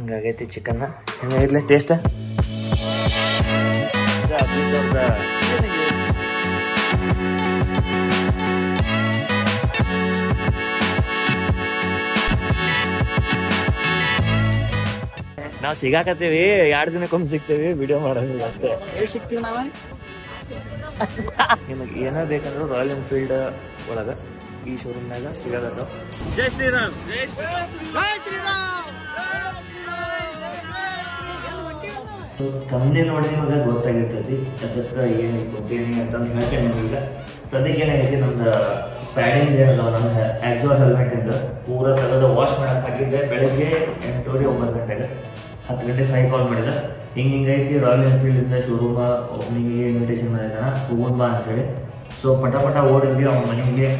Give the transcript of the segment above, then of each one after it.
ಹಿಂಗಾಗೈತಿ ಚಿಕನ್ನ. ಹೆಂಗಾಗಿರ್ಲಿ taste? ನಾವು ಸಿಗಾಕತ್ತೀವಿ, 2 ದಿನಕ್ಕೊಮ್ಮೆ ಸಿಗ್ತೇವಿ, video ಮಾಡೋದಿಲ್ಲ ಅಷ್ಟೇ. ಸಿಗ್ತೀವಿ ನಾವ. ನಿಮಗೆ ಏನೋ ಬೇಕಂದ್ರೆ ರಾಯಲ್ ಎನ್ಫೀಲ್ಡ್ ಒಳಗ ಈ ಶೋರೂಮ್ನಾಗ ಸಿಗೋದ. ಜೈ ಶ್ರೀರಾಮ್. ಜೈ ಶ್ರೀರಾಮ್. ಕಮ್ಮಿ ನೋಡಿ ನಿಮಗೆ ಗೊತ್ತಾಗಿರ್ತೈತಿ ಅದಕ್ಕೆ ಏನು ಕೊಟ್ಟೇನಿ ಅಂತಂದು ಹೇಳ್ತೇನೆ. ನಿಮಗೀಗ ಸದ್ಯಕ್ಕೆ ಏನಾಗೈತಿ, ನಮ್ದು ಪ್ಯಾಡಿಂಗ್ಸ್ ಏನದಾವ ನಮ್ಮ ಆಕ್ಸೋ ಹೆಲ್ಮೆಟ್ ಇಂದ ಪೂರ ತೆಗೆದು ವಾಶ್ ಮಾಡಕ್ಕೆ ಹಾಕಿದ್ದೆ. ಬೆಳಗ್ಗೆ 8:30 9 ಗಂಟೆಗೆ 10 ಗಂಟೆ ಸಾಯಿ ಕಾಲ್ ಮಾಡಿದ. ಹಿಂಗೈತಿ ರಾಯಲ್ ಎನ್ಫೀಲ್ಡಿಂದ ಶೋರೂಮ ಓಪನಿಂಗಿಗೆ ಇನ್ವಿಟೇಷನ್ ಮಾಡಿದಾನ, ಹೋಗೋಣ ಬಾ ಅಂತೇಳಿ. ಸೊ ಪಟ ಓಡಿದ್ವಿ ಅವ್ನ ಮನೆಗೆ.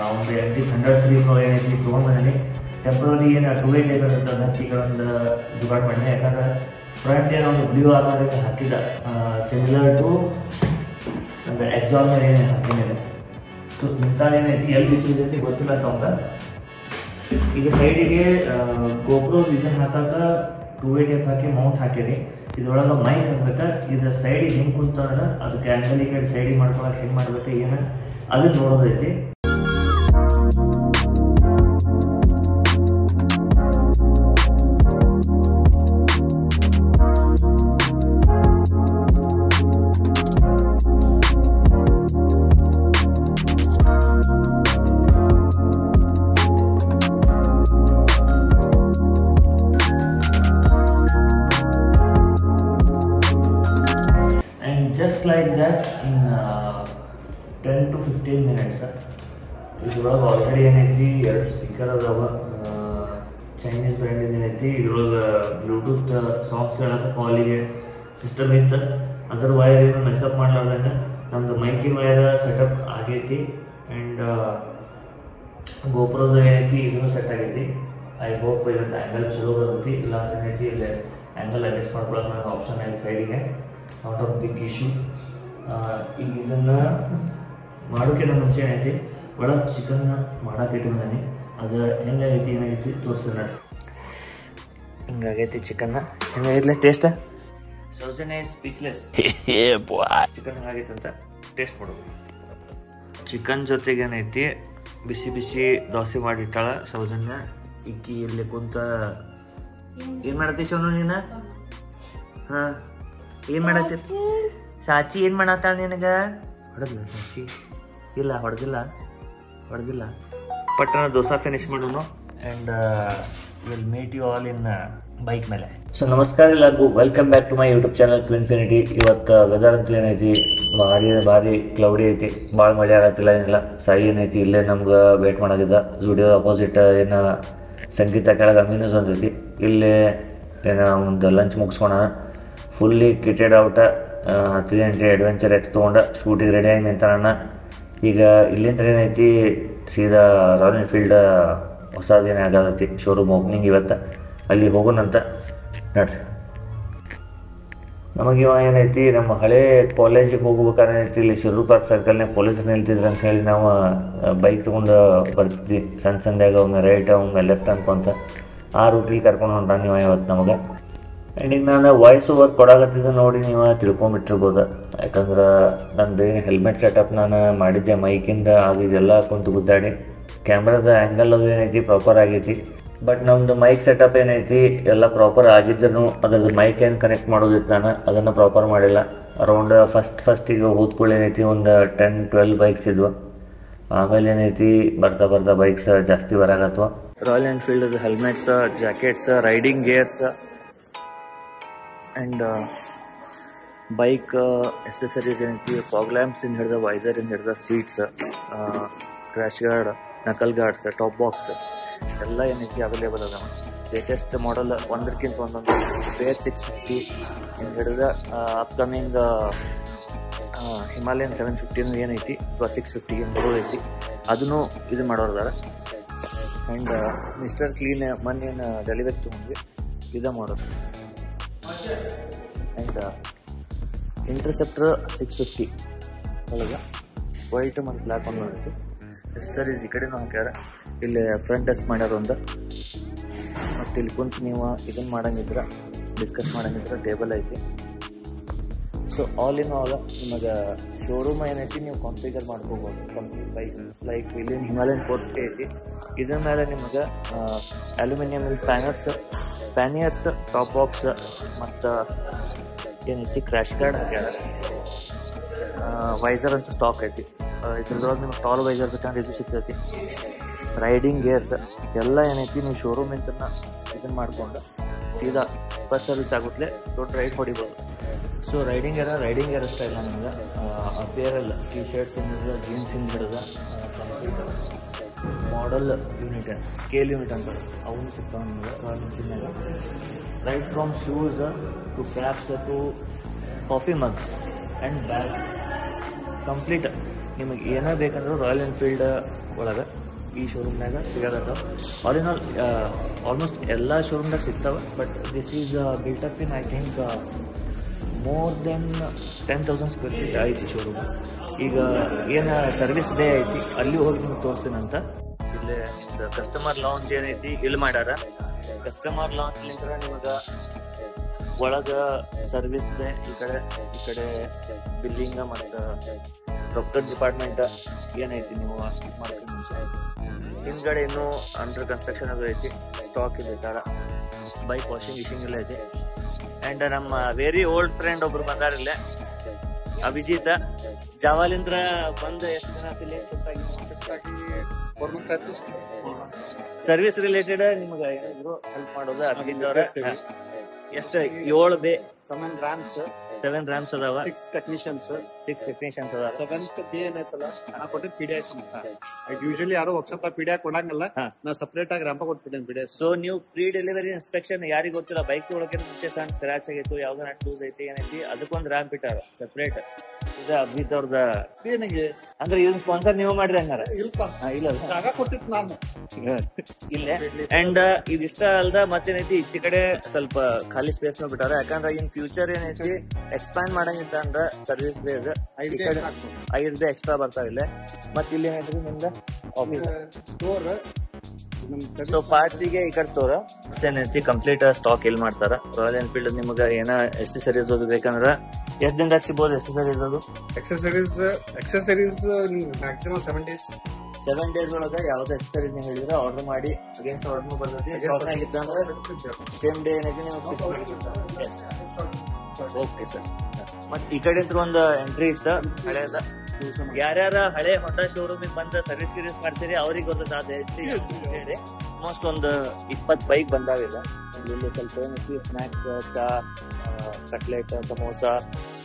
ಅವ್ನು MT-100 Pro ಏನೈತಿ ತೊಗೊಂಡು ಬಂದೀನಿ. ಟೆಂಪ್ರರಿ ಏನು 2 ಬೇಕಾಗುತ್ತೆ ಅದನ್ನ ಹಚ್ಚಿಗಳೊಂದು ಜುಗಾಡ್ ಮಾಡಿದೆ. ಯಾಕಂದ್ರೆ ಫ್ರಂಟ್ ಏನೋ ಒಂದು ಬ್ಲೂ ಆರ್ಮರ್ ಹಾಕಿದ, ಸಿಮಿಲರ್ ಟು ಒಂದು ಎಕ್ಸಾಮರ್ ಏನು ಹಾಕಿದೆ. ಸೊ ಇಂಥ ಏನೈತಿ ಎಲ್ಲಿ ಬಿಚ್ಚಿದೈತಿ ಗೊತ್ತಿಲ್ಲ ಅಂತ. ಈಗ ಸೈಡಿಗೆ ಗೋಪ್ರೋ ವಿಷನ್ ಹಾಕಾಕ 2way ಟೇಪ್ ಹಾಕಿ ಮೌಂಟ್ ಹಾಕಿರಿ. ಇದ್ರೊಳಗೆ ಮೈಕ್ ಹಾಕ್ಬೇಕಾ, ಇದ್ರ ಸೈಡಿಗೆ ಹೆಂಗೆ ಕುಂತಂದ್ರೆ ಅದಕ್ಕೆ ಆ್ಯಂಗಲ್ ಈ ಕಡೆ ಸೈಡಿಗೆ ಮಾಡ್ಕೊಳಕ್ಕೆ ಹೆಂಗೆ ಮಾಡ್ಬೇಕು ಏನು ಅದನ್ನ ನೋಡೋದೈತಿ. Just like that in 10 to 15 minutes ಇದ್ರೊಳಗೆ ಆಲ್ರೆಡಿ ಏನೈತಿ 2 ಸ್ಪೀಕರ್ ಅದಾವ. ಚೈನೀಸ್ ಬ್ರ್ಯಾಂಡಿಂದ ಏನೈತಿ. ಇದ್ರೊಳಗೆ ಬ್ಲೂಟೂತ್ ಸಾಂಗ್ಸ್ ಕೇಳಕ್ಕೆ ಕಾಲಿಗೆ ಸಿಸ್ಟಮ್ ಇತ್ತು. ಅದ್ರ ವೈರ್ ಏನು ಮೆಸಪ್ ಮಾಡ್ಲಾರ್ದಂಗೆ ನಮ್ದು ಮೈಕಿನ ವೈರ್ ಸೆಟಪ್ ಆಗೈತಿ. ಆ್ಯಂಡ್ ಗೋಪ್ರೋದು ಏನೈತಿ ಇದನ್ನು ಸೆಟ್ ಆಗೈತಿ. ಐ ಹೋಪ್ ಇದಕ್ಕೆ ಆ್ಯಂಗಲ್ ಚಲೋ ಬರ್ತೈತಿ. ಇಲ್ಲ ಅಂತ ಏನೈತಿ ಇಲ್ಲಿ ಆ್ಯಂಗಲ್ ಅಡ್ಜಸ್ಟ್ ಮಾಡ್ಕೊಳಕ್ಕೆ ನನಗೆ ಆಪ್ಷನ್ ಐತಿ ಸೈಡಿಗೆ. Not of big issue. ಈಗ ಇದನ್ನು ಮಾಡೋಕ್ಕಿಂತ ಮುಂಚೆ ಏನೈತಿ ಒಳಗೆ ಚಿಕನ್ನ ಮಾಡಕ್ಕೆ ಇಟ್ಕೊಂಡೀನಿ. ಅದು ಹೆಂಗಾಗೈತಿ ಏನಾಗೈತಿ ತೋರಿಸ್ತೀನಿ ನೋಡಿ. ಹಿಂಗಾಗೈತಿ ಚಿಕನ್ನ. ಹೆಂಗಾಗಿರ್ಲಿ ಟೇಸ್ಟ್? ಸೌಜನ್ಯ ಸ್ಪೀಚ್ಲೆಸ್. ಚಿಕನ್ ಹೆಂಗಾಗೈತಿ ಅಂತ ಟೇಸ್ಟ್ ಮಾಡೋದು. ಚಿಕನ್ ಜೊತೆಗೆ ಏನೈತಿ ಬಿಸಿ ಬಿಸಿ ದೋಸೆ ಮಾಡಿಟ್ಟಾಳ ಸೌಜನ್ಯ. ಇಕ್ಕಿ ಇಲ್ಲಿ ಕುಂತ ಏನು ಮಾಡತ್ತಿ ಸೋನು ನೀನು? ಹಾಂ ಏನು ಮಾಡತ್ತಿ? ಸಾಚಿ ಏನು ಮಾಡತ್ತಾಳ ನಿನಗೆ? ಹೊಡೆದಿಲ್ಲ ಸಾಚಿ? ಇಲ್ಲ ಹೊಡೆದಿಲ್ಲ. ಪಟ್ಟಣ ದೋಸೆ ಫಿನಿಶ್ ಮಾಡೋನು. And will meet you all in bike ಮೇಲೆ. ಸೊ ನಮಸ್ಕಾರ ಎಲ್ಲರಿಗೂ, welcome back to my YouTube channel Twinfinity. ಇವತ್ತು ವೆದರ್ ಅಂತ ಏನೈತಿ ಭಾರಿ ಕ್ಲೌಡಿ ಐತಿ. ಭಾಳ ಮಳೆ ಆಗತ್ತಿಲ್ಲ, ಏನಿಲ್ಲ. ಸಾಯಿ ಏನೈತಿ ಇಲ್ಲೇ ನಮ್ಗೆ ವೇಟ್ ಮಾಡೋದಿದ್ದ ಜುಡಿಯೋ ಅಪೋಸಿಟ್ ಏನು ಸಂಗೀತ ಕೆಳಗೆ ಅಮೀನೂಸ್ ಅಂತೈತಿ. ಇಲ್ಲೇ ಏನೋ ಒಂದು ಲಂಚ್ ಮುಗಿಸ್ಕೊಳ ಫುಲ್ಲಿ ಕಿಟೆಡ್ ಔಟ 300 ಅಡ್ವೆಂಚರ್ ಎಕ್ಸ್ ತೊಗೊಂಡು ಶೂಟಿಗೆ ರೆಡಿಯಾಗಿ ನಿಂತಾನ. ಈಗ ಇಲ್ಲಿಂದ ಏನೈತಿ ಸೀದಾ ರಾಯಲ್ ಎನ್ಫೀಲ್ಡ್ ಹೊಸದೇನೇ ಆಗತೈತಿ ಶೋರೂಮ್ ಓಪನಿಂಗ್ ಇವತ್ತು. ಅಲ್ಲಿ ಹೋಗೋಣಂತ ನೋಡ್ರಿ. ನಮಗಿವ ಏನೈತಿ ನಮ್ಮ ಹಳೆ ಕಾಲೇಜಿಗೆ ಹೋಗ್ಬೇಕಾದ್ರೆ ಏನೈತಿ ಇಲ್ಲಿ ಶಿರೂರು ಪಾರ್ಕ್ ಸರ್ಕಲ್ನಾಗ ಪೊಲೀಸರು ನಿಲ್ತಿದ್ರು ಅಂತ ಹೇಳಿ ನಾವು ಬೈಕ್ ತೊಗೊಂಡು ಬರ್ತಿದ್ವಿ. ಸಂಧ್ಯಾಗ ಒಮ್ಮೆ ರೈಟ್ ಒಮ್ಮೆ ಲೆಫ್ಟ್ ಅನ್ಕೊಂತ ಆ ರೂಟಿಗೆ ಕರ್ಕೊಂಡು ಹೊಂಟ ನೀವು ಇವತ್ತು ನಮಗೆ. ಆ್ಯಂಡ್ ಈಗ ನಾನು ವಾಯ್ಸ್ ಓವರ್ ಕೊಡಾಕತ್ತಿದ್ದೆ ನೋಡಿ ನೀವು ತಿಳ್ಕೊಂಬಿಟ್ಟಿರ್ಬೋದು. ಯಾಕಂದ್ರೆ ನಂದು ಏನು ಹೆಲ್ಮೆಟ್ ಸೆಟಪ್ ನಾನು ಮಾಡಿದ್ದೆ ಮೈಕಿಂದ ಆಗಿದೆಲ್ಲ ಕುಂತು ಗುದ್ದಾಡಿ. ಕ್ಯಾಮ್ರಾದ ಆ್ಯಂಗಲ್ ಅದು ಏನೈತಿ ಪ್ರಾಪರ್ ಆಗೈತಿ. ಬಟ್ ನಮ್ಮದು ಮೈಕ್ ಸೆಟಪ್ ಏನೈತಿ ಎಲ್ಲ ಪ್ರಾಪರ್ ಆಗಿದ್ರೂ ಅದ್ರದ್ದು ಮೈಕ್ ಏನು ಕನೆಕ್ಟ್ ಮಾಡೋದಿತ್ತು ನಾನು ಅದನ್ನು ಪ್ರಾಪರ್ ಮಾಡಿಲ್ಲ. ಅರೌಂಡ್ ಫಸ್ಟಿಗೆ ಹೋದ್ಕೊಳ್ಳಿ ಏನೈತಿ ಒಂದು 10-12 ಬೈಕ್ಸ್ ಇದ್ವು. ಆಮೇಲೆ ಏನೈತಿ ಬರ್ತಾ ಬೈಕ್ಸ್ ಜಾಸ್ತಿ ಬರಾಕತ್ವ. Royal Enfield helmets, jackets, riding gears and bike accessories ಏನೈತಿ ಫಾಗ್ ಲ್ಯಾಂಪ್ಸಿಂದ ಹಿಡ್ದು ವೈಸರಿಂದ ಹಿಡ್ದು seats, crash guard, knuckle guards, top box ಎಲ್ಲ ಏನೈತಿ ಅವೈಲೇಬಲ್ ಅದ. ಲೇಟೆಸ್ಟ್ ಮಾಡಲ್ ಒಂದಕ್ಕಿಂತ ಒಂದೊಂದು ಬೇರ್ 650 ಹಿಡಿದ ಅಪ್ಕಮಿಂಗ್ ಹಿಮಾಲಯನ್ 750 ಏನೈತಿ ಅಥವಾ 650 ಬರೋದೈತಿ ಅದನ್ನು ಇದು ಮಾಡೋರ್ದಾರ. ಆ್ಯಂಡ್ ಮಿಸ್ಟರ್ ಕ್ಲೀನ್ ಮೊನ್ನೇನು ಡೆಲಿವರಿ ತೊಗೊಂಡ್ವಿ ಇದು ಮಾಡೋದು. ಆ್ಯಂಡ್ ಇಂಟರ್ಸೆಪ್ಟರ್ 650 ಒಳಗೆ ವೈಟ್ ಮತ್ತು ಬ್ಲ್ಯಾಕ್ ಒಂದು ಐತಿ. ಎಸೆಸರೀಸ್ ಈ ಕಡೆನೂ ಹಾಕ್ಯಾರ. ಇಲ್ಲಿ ಫ್ರಂಟ್ ಟೆಸ್ಟ್ ಮಾಡ್ಯಾರ ಒಂದು. ಮತ್ತು ಜಸ್ಟ್ ಇಲ್ಲಿ ಕುಂತು ನೀವು ಇದನ್ನು ಮಾಡಂಗಿದ್ರೆ ಡಿಸ್ಕಸ್ ಮಾಡಂಗಿದ್ರೆ ಟೇಬಲ್ ಐತಿ. ಸೊ ಆಲ್ ಇನ್ ಆಲ್ ನಿಮಗೆ ಶೋರೂಮ್ ಏನೈತಿ ನೀವು ಕಾನ್ಫಿಗರ್ ಮಾಡ್ಕೋಬೋದು ಕಂಪ್ಲೀಟ್ ಲೈಕ್ ಇಲ್ಲಿ ಹಿಮಾಲಯನ್ 450 ಐತಿ. ಇದ್ರ ಮೇಲೆ ನಿಮಗೆ ಅಲ್ಯೂಮಿನಿಯಮ್ ಪ್ಯಾನಿಯರ್ಸ್ ಟಾಪ್ ಬಾಕ್ಸ್ ಮತ್ತು ಏನೈತಿ ಕ್ರ್ಯಾಶ್ ಗಾರ್ಡ್ ಹಾಕ್ಯಾರ. ವೈಸರ್ ಅಂತೂ ಸ್ಟಾಕ್ ಐತಿ. ಇದ್ರದೊಳಗೆ ನಿಮ್ಗೆ ಟಾಲ್ ವೈಸರ್ ಬೇಕಂದ್ರೆ ಇದು ಸಿಗ್ತೈತಿ. ರೈಡಿಂಗ್ ಗೇರ್ಸ್ ಎಲ್ಲ ಏನೈತಿ ನೀವು ಶೋರೂಮ್ ಇಂತನ ಇದನ್ನು ಮಾಡ್ಕೊಂಡು ಸೀದಾ ಫಸ್ಟ್ ಸರ್ವಿಸ್ ಆಗುತ್ತಲೇ ದೊಡ್ಡ ರೈಡ್ ಹೊಡಿಬೋದು. ಸೊ ರೈಡಿಂಗ್ ಗೇರ್ ಅಷ್ಟೇ ಇಲ್ಲ ನಿಮ್ಗೆ ಅಪೇರಲ್ ಟಿ ಶರ್ಟ್ಸ್ ಏನಿದೆ ಜೀನ್ಸಿಂದ ಹಿಡಿದ complete model unit scale unit ಅಂತಾರೆ ಅವನು ಸಿಗ್ತಾವೆ ನಿಮಗೆ ರಾಯಲ್ ಎನ್ಫೀಲ್ಡ್ನಾಗ. Right from shoes to caps to coffee mugs and bags complete ನಿಮಗೆ ಏನೇ ಬೇಕಂದ್ರೂ ರಾಯಲ್ ಎನ್ಫೀಲ್ಡ್ ಒಳಗೆ ಈ ಶೋರೂಮ್ನಾಗ ಸಿಗೋದತ್ತ. ಆಲ್ ಇನ್ ಆಲ್ ಆಲ್ಮೋಸ್ಟ್ ಎಲ್ಲ ಶೋರೂಮ್ನಾಗ ಸಿಗ್ತಾವೆ. But this is built up in I think more than 10,000 square feet ಐತಿ ಶೋರೂಮ್. ಈಗ ಏನು ಸರ್ವಿಸ್ ಡೇ ಐತಿ ಅಲ್ಲಿ ಹೋಗಿ ನಿಮ್ಗೆ ತೋರಿಸ್ತೀನಂತ. ಇಲ್ಲೇ ನಿಮ್ದು ಕಸ್ಟಮರ್ ಲಾಂಚ್ ಏನೈತಿ ಇಲ್ಲಿ ಮಾಡ್ಯಾರ. ಕಸ್ಟಮರ್ ಲಾಂಚ್ಲಿಂದ ನಿಮಗೆ ಒಳಗೆ ಸರ್ವಿಸ್ ಡೇ ಈ ಕಡೆ ಬಿಲ್ಲಿಂಗ ಮತ್ತು ರೊಕ್ಕದ ಡಿಪಾರ್ಟ್ಮೆಂಟ್ ಏನೈತಿ ನೀವು ಮಾಡ್ಕೊಂಡು ಮುಂಚೆ ಹಿಂದ್ಗಡೆ ಇನ್ನೂ ಅಂಡರ್ ಕನ್ಸ್ಟ್ರಕ್ಷನ್ ಅದು ಐತಿ. ಸ್ಟಾಕ್ ಇದೆ ಕಾರ ಬೈಕ್ ವಾಷಿಂಗ್ ಎಲ್ಲ ಐತಿ. ಆ್ಯಂಡ್ ನಮ್ಮ ವೆರಿ ಓಲ್ಡ್ ಫ್ರೆಂಡ್ ಒಬ್ರು ಬಂದಾರಿಲ್ಲ ಅಭಿಜಿತ್ ಜಾವಾಲಿಂದ್ರ ಬಂದು ಎಷ್ಟು ದಿನ ಆತಿಲ್ಲ ಸರ್ವಿಸ್ ರಿಲೇಟೆಡ್ ನಿಮ್ಗೆ ಏನಾದ್ರು ಹೆಲ್ಪ್ ಮಾಡೋದು ಅಭಿಜಿತ್ ಅವ್ರ. ಎಷ್ಟು 7 ರ್ಯಾಮ್ಸ್ ಅದಾವ. 6 ಟೆಕ್ನಿಷಿಯನ್ಸ್ ಅದಾವ. 7th ಬಿ ಏನೈತಲ್ಲ ನಾ ಕೊಟ್ಟಿದ್ದು PDI ಯೂಶಲಿ ಯಾರು ವರ್ಕ್ಶಾಪ್ PDI ಕೊಡಂಗಲ್ಲ. ನಾ ಸಪರೇಟ್ ಆಗಿ ರ್ಯಾಂಪ ಕೊಟ್ಬಿಟ್ಟೇನೆ PDI. ಸೊ ನೀವು ಪ್ರೀ ಡೆಲಿವರಿ ಇನ್ಸ್ಪೆಕ್ಷನ್ ಯಾರಿಗೆ ಗೊತ್ತಿಲ್ಲ ಬೈಕ್ ಒಳಗೆ ಮುಂಚೆ ಸಣ್ಣ ಸ್ಕ್ರಾಚ್ ಆಗಿತ್ತು ಯಾವ್ದು ನಟ್ ಲೂಸ್ ಐತಿ ಏನೈತಿ ಅದಕ್ಕೊಂದು ರ್ಯಾಂಪ್ ಇಟ್ಟಾರ ಸಪರೇಟ್. ಇದು ಅಭಿತ್ ಅವ್ರದ ಏನಿಗೆ ಅಂದ್ರೆ ಇದನ್ನ ಸ್ಪಾನ್ಸರ್ ನೀವು ಮಾಡ್ರಿ ಹಂಗಾರ ಇಲ್ಲ ಜಾಗ ಕೊಟ್ಟಿತ್ತು ನಾನು ಇಲ್ಲೇ. ಅಂಡ್ ಇದಿಷ್ಟ ಅಲ್ದ ಮತ್ತೇನೈತಿ ಈಚೆ ಕಡೆ ಸ್ವಲ್ಪ ಖಾಲಿ ಸ್ಪೇಸ್ ನ ಬಿಟ್ಟಾರ. ಯಾಕಂದ್ರೆ ಇನ್ ಫ್ಯೂಚರ್ ಏನೈತಿ ಎಕ್ಸ್ಪ್ಯಾಂಡ್ ಮಾಡಂಗಿತ್ತ ಅಂದ್ರ ಸರ್ವಿಸ್ ಬೇಸ್ 5 ಡೇ ಎಕ್ಸ್ಟ್ರಾ ಬರ್ತಾವ ಇಲ್ಲೇ. ಮತ್ತ ಇಲ್ಲಿ ಏನೈತ್ರಿ ನಿಮ್ದ ಆಫೀಸ್ ಸ್ಟೋರ್. ಸೊ ಪಾರ್ಟ್ಸಿಗೆ ಈ ಕಡೆ ಸ್ಟೋರ್ ಏನೈತಿ ಕಂಪ್ಲೀಟ್ ಸ್ಟಾಕ್ ಇಲ್ಲಿ ಮಾಡ್ತಾರ. ರಾಯಲ್ ಎನ್ಫೀಲ್ಡ್ ನಿಮ್ಗೆ ಏನ ಎಕ್ಸೆಸರೀಸ್ ಅದು ಬೇಕಂದ್ರ ಎಷ್ಟು ದಿನದಾಗ ಸಿಗ್ಬೋದು ಎಕ್ಸೆಸರೀಸ್ ಅದು? Accessories maximum 7 days. 7 days ಒಳಗೆ ಯಾವ್ದು ಎಕ್ಸೆಸರೀಸ್ ನೀವು ಹೇಳಿದ್ರೆ ಆರ್ಡರ್ ಮಾಡಿ ಅಗೇನ್ಸ್ಟ್ ಆರ್ಡರ್ ಬರ್ತೈತಿ. ಸೇಮ್ ಡೇ ಏನೈತಿ ನೀವು ಓಕೆ ಸರ್. ಮತ್ ಈ ಕಡೆ ಒಂದು ಎಂಟ್ರಿ ಇತ್ತ ಹಳೆದ ಯಾರ್ಯಾರ ಹಳೆ ಹೊಂಡಾ ಶೋರೂಮಿಗೆ ಬಂದ ಸರ್ವಿಸ್ ಗಿರ್ವಿಸ್ ಮಾಡ್ತೀರಿ ಅವ್ರಿಗೆ ಗೊತ್ತದ ಹೇಳಿ. ಆಲ್ಮೋಸ್ಟ್ ಒಂದು 20 ಬೈಕ್ ಬಂದಾವಿಲ್ಲ. ಇಲ್ಲಿ ಸ್ವಲ್ಪ ಏನೈತಿ ಸ್ನ್ಯಾಕ್ಸ್ ಚಾ ಕಟ್ಲೆಟ್ ಸಮೋಸ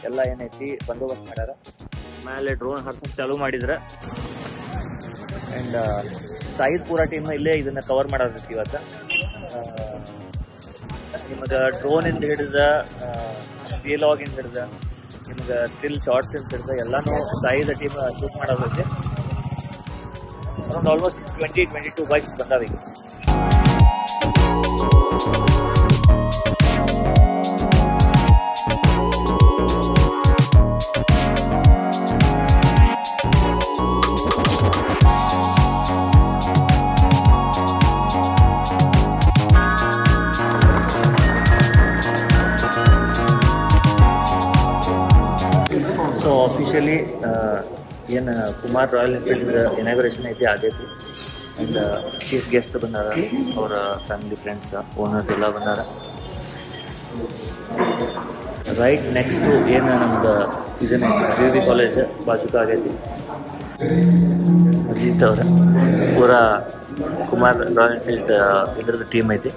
ಎಲ್ಲ ಏನೈತಿ ಬಂದೋಬಸ್ತ್ ಮಾಡ್ಯಾರ. ಮೇಲೆ ಡ್ರೋನ್ ಹಾರ್ಸಕ್ ಚಾಲೂ ಮಾಡಿದ್ರ. ಅಂಡ್ ಸಾಹಿದ್ ಪೂರಾ ಟೀಮ್ ಇಲ್ಲೇ ಇದನ್ನ ಕವರ್ ಮಾಡೋದಕ್ಕೆ ಇವತ್ತ ನಿಮಗೆ ಡ್ರೋನ್ ಇಂದ ಹಿಡಿದ ವಿಲಾಗ್ ಇಂದ ಹಿಡಿದ ನಿಮ್ಗೆ ಸ್ಟಿಲ್ ಶಾರ್ಟ್ಸ್ ಇಂದ ಹಿಡಿದ ಎಲ್ಲಾನು ಸಾಹಿದ್ ಟೀಮ್ ಶೂಟ್ ಮಾಡೋದಕ್ಕೆ. ಅರೌಂಡ್ ಆಲ್ಮೋಸ್ಟ್ 20-22 ಬೈಕ್ಸ್ ಬಂದಾವ ಈಗ. ಸೊ ಆಫಿಷಿಯಲಿ ಏನು ಕುಮಾರ್ ರಾಯಲ್ ಎನ್ಫೀಲ್ಡ್ ಇನಾಗ್ರೇಷನ್ ಐತಿ ಆಗೈತಿ. ಆ್ಯಂಡ್ ಚೀಫ್ ಗೆಸ್ಟ್ ಬಂದಾರ, ಅವರ ಫ್ಯಾಮಿಲಿ ಫ್ರೆಂಡ್ಸ್ ಓನರ್ಸ್ ಎಲ್ಲ ಬಂದಾರ. ರೈಟ್ ನೆಕ್ಸ್ಟು ಏನು ನಮ್ದು ಇದನ್ನ PUB ಕಾಲೇಜ್ ಬಾಜುಕ ಆಗೈತಿ. ಅಜಿತ್ ಅವ್ರ ಪೂರಾ ಕುಮಾರ್ ರಾಯಲ್ ಎನ್ಫೀಲ್ಡ್ ಇದ್ರದ್ದು ಟೀಮ್ ಐತಿ.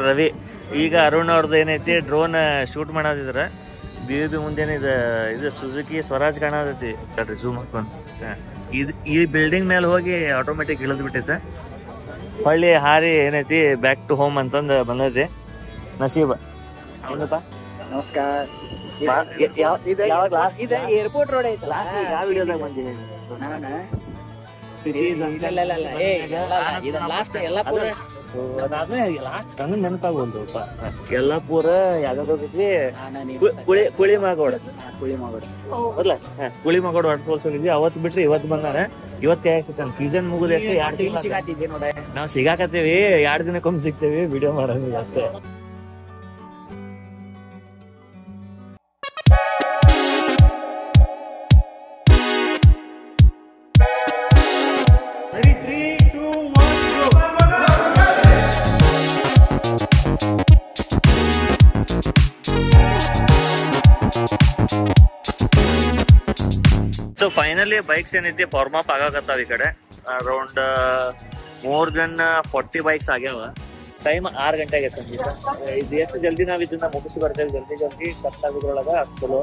ರವಿ ಈಗ ಅರುಣ್ ಅವ್ರದ್ದು ಏನೈತಿ ಡ್ರೋನ್ ಶೂಟ್ ಮಾಡೋದಿದ್ರ ಬಿ ಮುಂದೇನೆ ಇದು ಸುಜುಕಿ ಸ್ವರಾಜ್ ಕಾಣತೈತಿ ಝೂಮ್ ಹಾಕೊಂಡು ಈ ಬಿಲ್ಡಿಂಗ್ ಮೇಲೆ ಹೋಗಿ ಆಟೋಮೆಟಿಕ್ ಇಳಿದ್ ಬಿಟ್ಟೈತೆ ಹೊಳ್ಳಿ ಹಾರಿ ಏನೈತಿ ಬ್ಯಾಕ್ ಟು ಹೋಮ್ ಅಂತಂದು ಬಂದೈತಿ ನಸೀಬ ಏನಪ್ಪ ನಮಸ್ಕಾರ. ಏರ್ಪೋರ್ಟ್ ರೋಡ್ ಐತಲ್ಲ ಯಾವ ವಿಡಿಯೋದಾಗ ಬಂದಿದೆ ಲಾಸ್ಟ್ ಯಲ್ಲಾಪುರ ನೆನಪಾಗುವಂತಪ್ಪ ಯಲ್ಲಾಪುರ ಯಾವ್ದಾದ್ರಿ ಕುಳಿಮಾಗೋಡ ಕುಳಿಮಾಗೋಡ ವಾಟರ್ ಫಾಲ್ಸ್ ಹೋಗಿದ್ವಿ ಅವತ್ತು ಬಿಟ್ರಿ ಇವತ್ತು ಬಂದಾರ ಇವತ್ತು ಸಿಗ್ತಾನೆ ಸೀಸನ್ ಮುಗಿದ ಸಿಗಾತಿದ್ದೆ ನೋಡ ನಾವ್ ಸಿಗಾಕತ್ತೇವಿ 2 ದಿನಕ್ಕೊಮ್ಮೆ ಸಿಗ್ತೇವಿ ವಿಡಿಯೋ ಮಾಡೋದು ಅಷ್ಟೇ. ಸೊ ಫೈನಲಿ ಬೈಕ್ಸ್ ಏನೈತಿ ಫಾರ್ಮ್ ಅಪ್ ಆಗಾಕತ್ತಾವ ಈ ಕಡೆ ಅರೌಂಡ್ ಮೋರ್ ದೆನ್ 40 ಬೈಕ್ಸ್ ಆಗ್ಯಾವ. ಟೈಮ್ 6 ಗಂಟೆ ಆಗೈತೆ ಇದು ಎಷ್ಟು ಜಲ್ದಿ ನಾವ್ ಇದನ್ನ ಮುಗಿಸಿ ಬರ್ತೇವೆ ಜಲ್ದಿ ಕತ್ಲಾಗೋದ್ರೊಳಗ ಚಲೋ.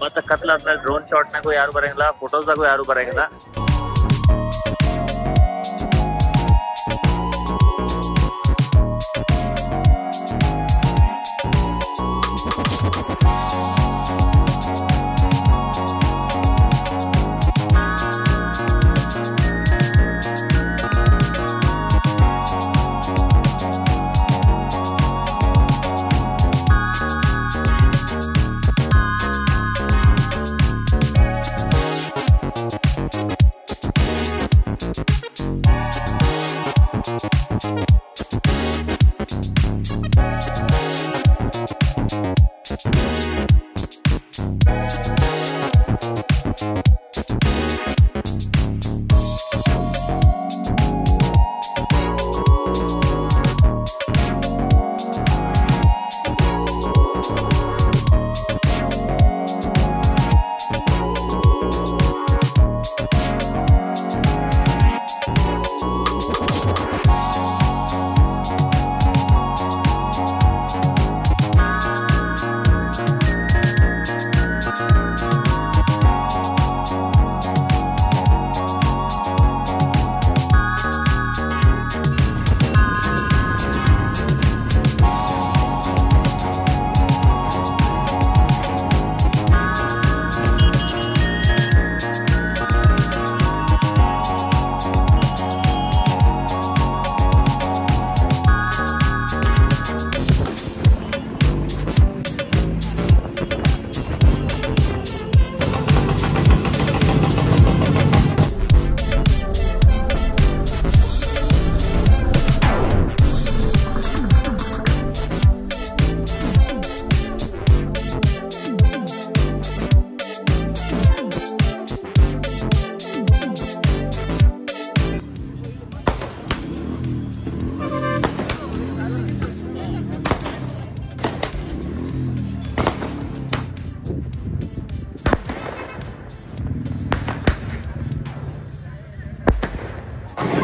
ಮತ್ತೆ ಕತ್ಲಾದ್ಮೇಲೆ ಡ್ರೋನ್ ಶಾಟ್ನಾಗೂ ಯಾರು ಬರಂಗಿಲ್ಲ, ಫೋಟೋಸ್ದಾಗೂ ಯಾರು ಬರಂಗಿಲ್ಲ.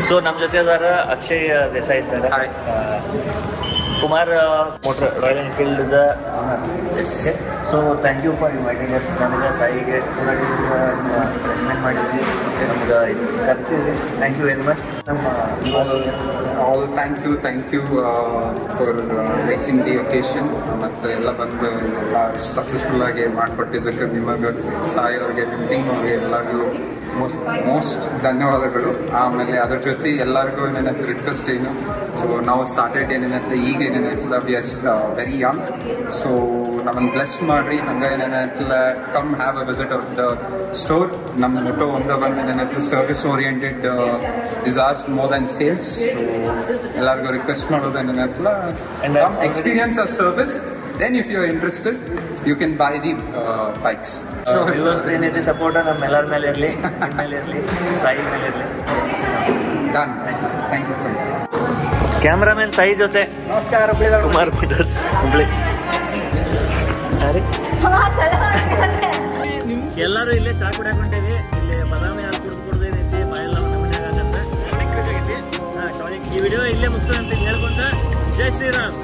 ಸೊ ನಮ್ಮ ಜೊತೆ ಅದಾರ Akshay Desai sir, Kumar motor Royal Enfield. So thank you for inviting us. ನನಗೆ ಸಾಯಿಗೆ ರೆಕಮೆಂಡ್ ಮಾಡಿದ್ವಿ, ನಮ್ಗೆ ಕರ್ತಿದ್ವಿ. Thank you very much. All thank you for racing the occasion ಮತ್ತು ಎಲ್ಲ ಬಂದು ಎಲ್ಲ ಸಕ್ಸಸ್ಫುಲ್ಲಾಗಿ ಮಾಡಿಕೊಟ್ಟಿದ್ದಕ್ಕೆ ನಿಮಗೆ ಸಾಯಿ ಅವ್ರಿಗೆ ನಿಮ್ಮ ಟೀಮ್ ಅವ್ರಿಗೆ ಎಲ್ಲರಿಗೂ ಮೋಸ್ಟ್ ಧನ್ಯವಾದಗಳು. ಆಮೇಲೆ ಅದ್ರ ಜೊತೆ ಎಲ್ಲರಿಗೂ ಏನೇನಂತ ರಿಕ್ವೆಸ್ಟ್ ಏನು, ಸೊ ನಾವು ಸ್ಟಾರ್ಟೆಡ್ ಏನೇನಂತ ಈಗ ಏನೇನಂತಲ್ಲ we are very young. So ನಮ್ಮನ್ನು ಬ್ಲೆಸ್ ಮಾಡಿರಿ, ಹಂಗೆ ಏನೇನಂತಲ್ಲ come have a visit of the store. ನಮ್ಮ ಮೊಟೋ ಒಂದು ಬಂದು ಏನೇನಂತ service oriented is as more than sales. So ಎಲ್ಲರಿಗೂ ರಿಕ್ವೆಸ್ಟ್ ಮಾಡೋದು ಏನೇನಂತಲ್ಲ come experience a service. Then if you're interested, you can buy the bikes. ಏನೈತಿ ಸಪೋರ್ಟ್ ನಮ್ಮ ಎಲ್ಲರ ಮೇಲೆ ಇರಲಿ, ಮೇಲೆ ಇರಲಿ, ಸಾಯಿ ಮೇಲೆ ಇರಲಿ. Done. Thank you. Cameraman Sai ಜೊತೆ ನಮಸ್ಕಾರ. ಕುಮಾರ್ ಮೋಟರ್ಸ್ ಹುಬ್ಳಿ. ಎಲ್ಲರೂ ಇಲ್ಲೇ ಚಾ ಕುಡಿಯಾಕೊಂಡೇವಿ. ಇಲ್ಲಿ ಬದಾಮಿ ಹಾಲು ಕುಡಿದು ಏನೈತಿ ಬಾಯೆಲ್ಲ ಒಂದು ಮನೆಯಾಗ ಆಗತ್ತೆ. ಈ ವಿಡಿಯೋ ಇಲ್ಲೇ ಮುಗಿಸೋ ಅಂತ ಹೇಳ್ಕೊಂತ ಜೈ ಶ್ರೀರಾಮ್.